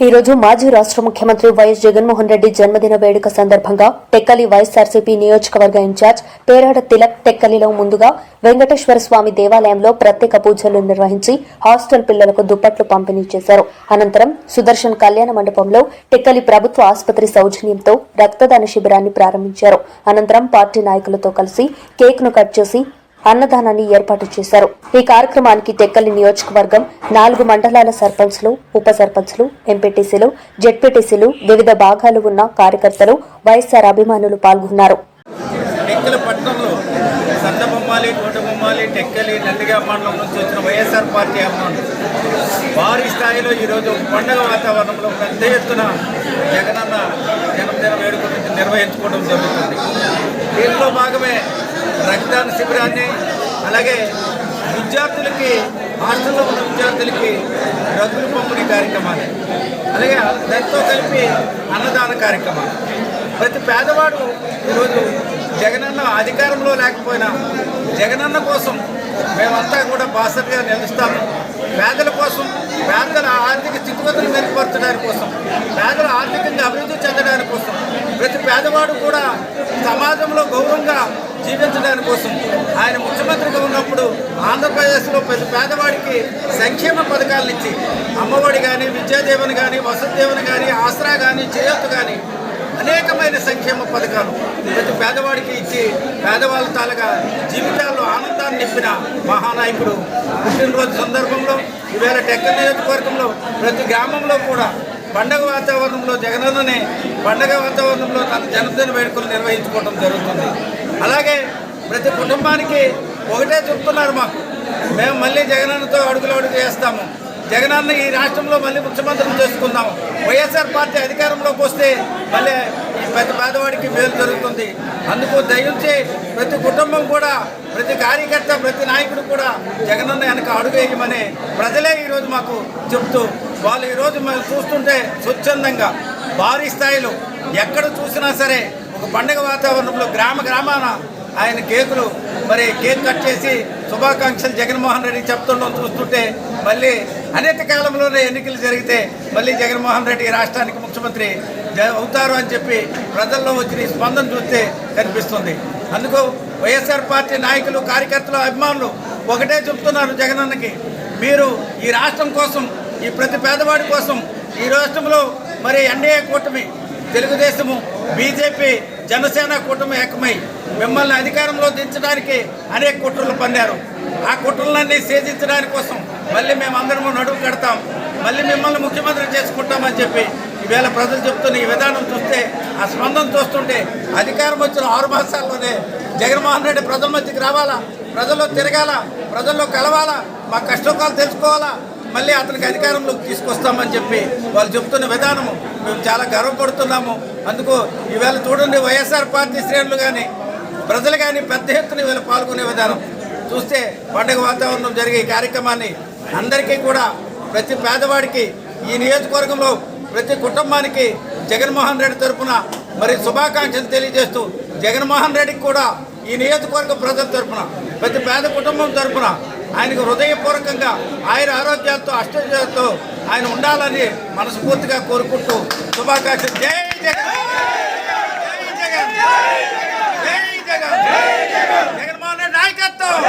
ఈ రోజు మాజీ రాష్ట్ర ముఖ్యమంత్రి వైఎస్ జగన్మోహన్ రెడ్డి జన్మదిన వేడుక సందర్భంగా టెక్కలి వైఎస్ఆర్సీపీ నియోజకవర్గ ఇన్ఛార్జ్ పేరాడ తిలక్ టెక్కలిలో ముందుగా వెంకటేశ్వర స్వామి దేవాలయంలో ప్రత్యేక పూజలు నిర్వహించి హాస్టల్ పిల్లలకు దుప్పట్లు పంపిణీ చేశారు. అనంతరం సుదర్శన్ కళ్యాణ మండపంలో టెక్కలి ప్రభుత్వ ఆసుపత్రి సౌజన్యంతో రక్తదాన శిబిరాన్ని ప్రారంభించారు. అనంతరం పార్టీ నాయకులతో కలిసి కేక్ ను కట్ చేసి అన్నదానాన్ని ఏర్పాటు చేశారు. ఈ కార్యక్రమానికి టెక్కలి నియోజకవర్గం 4 మండలాల సర్పంచ్లు, ఉప సర్పంచ్లు, ఎంపీటీసీలు, జెడ్పీటీసీలు, వివిధ భాగాలు ఉన్న కార్యకర్తలు, వైఎస్ఆర్ అభిమానులు పాల్గొన్నారు. టెక్కలి నందిగా మండలం నుంచి వచ్చిన వైఎస్ఆర్ పార్టీ అభిమానులు భారీ స్థాయిలో ఈరోజు పండుగ వాతావరణంలో పెద్ద ఎత్తున జగనన్న జన్మదిన వేడుకలు నిర్వహించుకోవడం జరుగుతుంది. దీనిలో భాగమే రక్తదాన శిబిరాన్ని, అలాగే విద్యార్థులకి, హాస్టల్లో ఉన్న విద్యార్థులకి రగ్గులు పంపిణీ కార్యక్రమాన్ని, అలాగే దాంతో కలిపి అన్నదాన కార్యక్రమాలు. ప్రతి పేదవాడు ఈరోజు జగనన్న అధికారంలో లేకపోయినా జగనన్న కోసం మేమంతా కూడా బాసటగా నిలుస్తాము. పేదల కోసం, పేదల ఆర్థిక స్థితిగతులు మెరుగుపరచడానికి కోసం, పేదల ఆర్థికంగా అభివృద్ధి చెందడానికి కోసం, ప్రతి పేదవాడు కూడా సమాజంలో గౌరవంగా జీవించడానికి కోసం ఆయన ముఖ్యమంత్రిగా ఉన్నప్పుడు ఆంధ్రప్రదేశ్లో ప్రతి పేదవాడికి సంక్షేమ పథకాలను ఇచ్చి, అమ్మఒడి కానీ, విద్యాదీవెన కానీ, వసతిదీవెన కానీ, ఆసరా కానీ, చేయూత కానీ అనేకమైన సంక్షేమ పథకాలు ప్రతి పేదవాడికి ఇచ్చి పేదవాళ్ళ తాలూకా జీవితాల్లో ఆనందాన్ని నింపిన మహానాయకుడు పుట్టినరోజు సందర్భంలో ఈవేళ టెక్కలి నియోజకవర్గంలో ప్రతి గ్రామంలో కూడా పండగ వాతావరణంలో జగనన్ననే పండగ వాతావరణంలో తన జన్మదిన వేడుకలు నిర్వహించుకోవడం జరుగుతుంది. అలాగే ప్రతి కుటుంబానికి ఒకటే చెప్తున్నారు, మాకు మేము మళ్ళీ జగనన్నతో అడుగులు వేస్తాము, జగనన్న ఈ రాష్ట్రంలో మళ్ళీ ముఖ్యమంత్రిని చేసుకుందాము, వైఎస్ఆర్ పార్టీ అధికారంలోకి వస్తే మళ్ళీ ప్రతి పేదవాడికి మేలు జరుగుతుంది. అందుకు దయించి ప్రతి కుటుంబం కూడా, ప్రతి కార్యకర్త, ప్రతి నాయకుడు కూడా జగనన్న వెనక అడుగు వేయమని ప్రజలే ఈరోజు మాకు చెప్తూ, వాళ్ళు ఈరోజు మేము చూస్తుంటే స్వచ్ఛందంగా భారీ స్థాయిలో ఎక్కడ చూసినా సరే ఒక పండుగ వాతావరణంలో గ్రామాన ఆయన కేక్ కట్ చేసి శుభాకాంక్షలు జగన్మోహన్ రెడ్డి చెప్తుండడం చూస్తుంటే మళ్ళీ అనేక కాలంలోనే ఎన్నికలు జరిగితే మళ్ళీ జగన్మోహన్ రెడ్డి రాష్ట్రానికి ముఖ్యమంత్రి అవుతారు అని చెప్పి ప్రజల్లో వచ్చిన స్పందన చూస్తే కనిపిస్తుంది. అందుకు వైఎస్ఆర్ పార్టీ నాయకులు, కార్యకర్తలు, అభిమానులు ఒకటే చెప్తున్నారు జగనన్నకి, మీరు ఈ రాష్ట్రం కోసం, ఈ ప్రతి పేదవాడి కోసం ఈ రాష్ట్రంలో ఎన్డీఏ కూటమి, తెలుగుదేశము, బీజేపీ, జనసేన కూటమి ఏకమై మిమ్మల్ని అధికారంలో దించడానికి అనేక కుట్రలు పన్నారు. ఆ కుట్రలన్నీ ఛేదించడానికి కోసం మళ్ళీ మేమందరము నడుము కడతాం, మళ్ళీ మిమ్మల్ని ముఖ్యమంత్రి చేసుకుంటామని చెప్పి ఈవేళ ప్రజలు చెప్తున్న ఈ విధానం చూస్తే, ఆ స్పందన చూస్తుంటే అధికారం వచ్చిన 6 మాసాల్లోనే జగన్మోహన్ రెడ్డి ప్రజల మధ్యకి రావాలా, ప్రజల్లో తిరగాల, ప్రజల్లో కలవాలా, మా కష్టకాలు తెలుసుకోవాలా, మళ్ళీ అతనికి అధికారంలోకి తీసుకొస్తామని చెప్పి వాళ్ళు చెప్తున్న విధానము మేము చాలా గర్వపడుతున్నాము. అందుకు ఈవేళ చూడండి, వైఎస్ఆర్ పార్టీ శ్రేణులు కానీ, ప్రజలు కానీ పెద్ద ఎత్తున ఈవేళ పాల్గొనే విధానం చూస్తే పండుగ వాతావరణం జరిగే ఈ కార్యక్రమాన్ని అందరికీ కూడా, ప్రతి పేదవాడికి, ఈ నియోజకవర్గంలో ప్రతి కుటుంబానికి జగన్మోహన్ రెడ్డి తరఫున శుభాకాంక్షలు తెలియజేస్తూ, జగన్మోహన్ రెడ్డికి కూడా ఈ నియోజకవర్గ ప్రజల తరఫున, ప్రతి పేద కుటుంబం తరఫున ఆయనకు హృదయపూర్వకంగా ఆయన ఆరోగ్యాలతో, అష్టోజాలతో ఆయన ఉండాలని మనస్ఫూర్తిగా కోరుకుంటూ శుభాకాంక్షలు. జై జగన్, జై జగన్, జై జగన్, జగన్మోహన్ రెడ్డి నాయకత్వం.